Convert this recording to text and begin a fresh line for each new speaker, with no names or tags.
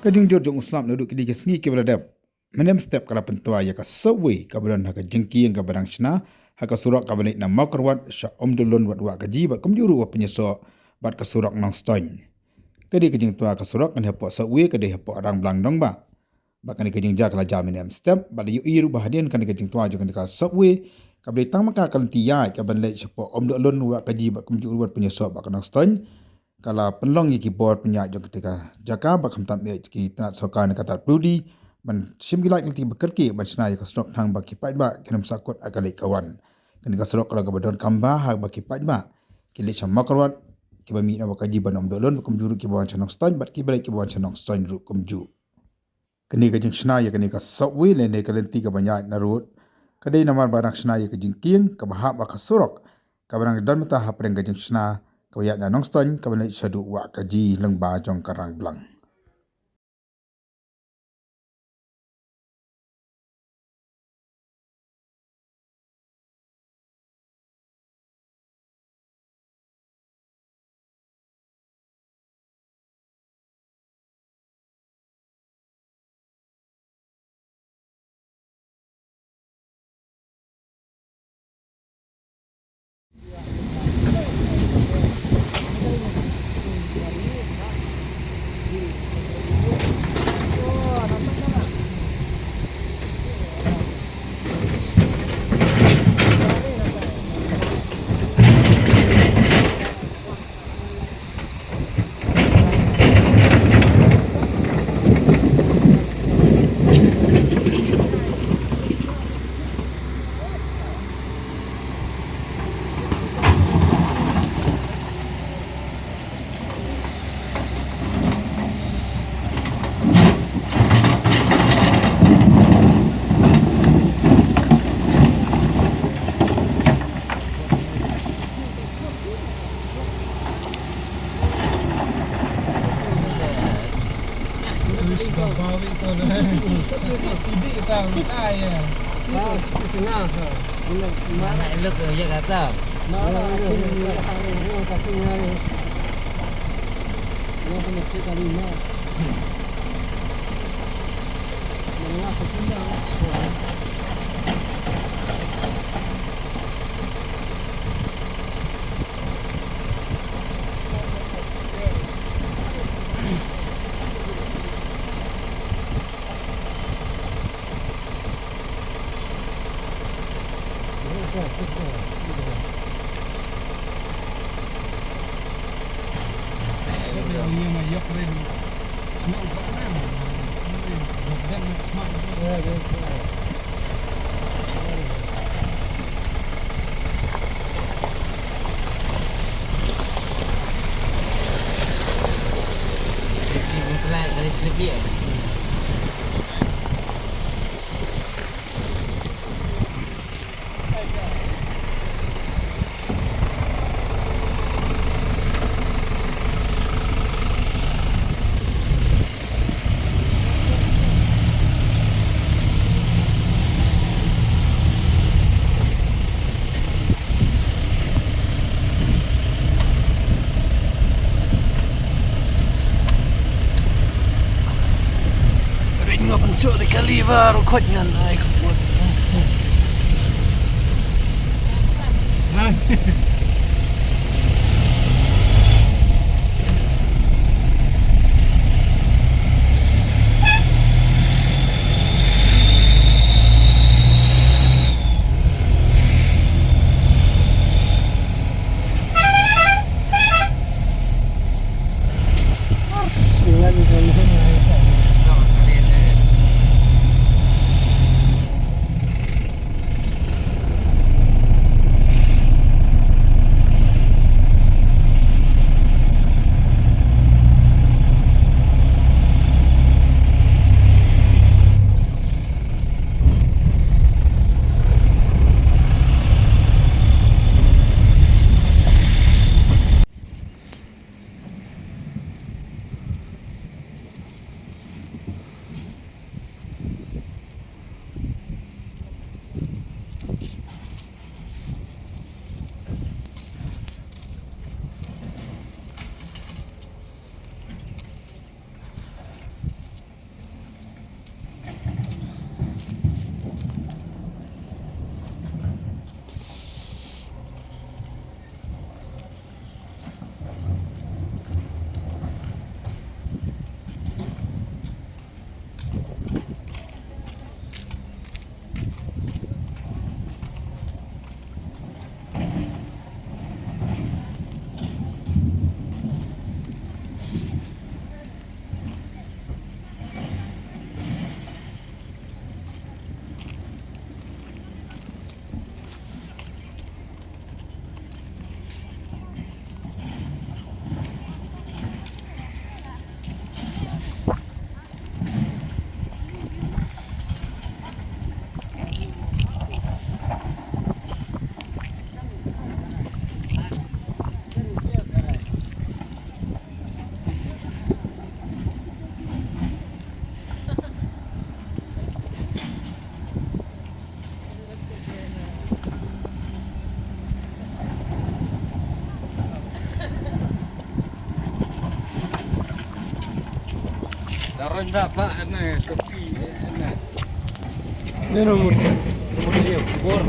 Kajung jorjong Islam nuduk kedi kesengi ke beladap. Menem step kala pentua ya ka subway kabaran haka jengki yang kabarang shna haka surak kabanik na makarwat sya omdulun wat wa kaji bat kumjuru wa penyeso bat ka surak nong stoin. Kedi kejeng tua ka surak kan hapok subway kedi hapok arang belang dong ba. Bat kan kejeng ja kala jam menem step bat yu iru bahadian kan kejeng tua jo kan ka subway kabri tang maka kan tiya kaban le syapok omdulun wa kaji bat kumjuru wat penyeso bat ka nong stoin. Kala penlong yaki board penyak jong ketika jaka bakam tam me ki tanat sokan kata prudi man sim gilak kelti bekerki man sna ya kasrok thang baki pai ba kinam sakot akali kawan kan kasrok kala gabadon kamba ha baki pai ba kili cham makarwat ki bami na wakaji banom dolon bakum juru ki bawan chanong ston bat ki balai ki bawan chanong ston ru kumju kini ka jing sna ya kini ka subway le ne kalenti ka banyak na road kadai namar barak sna ya ka jing king ka bahap ba kasrok ka barang don mata ha preng ka jing sna kawayak na nongston kabalai syadu wa kaji lengba jong karang blang.
Mana elok je kata.
Mana cing orang kasihnya ni. Yang punya kita ni mah. Mana kasihnya.
Kali lebih.
Cuk di kalivar kotnya naik kuat. Daron dapat na kopi na. Meron mo. Semua dia kubur.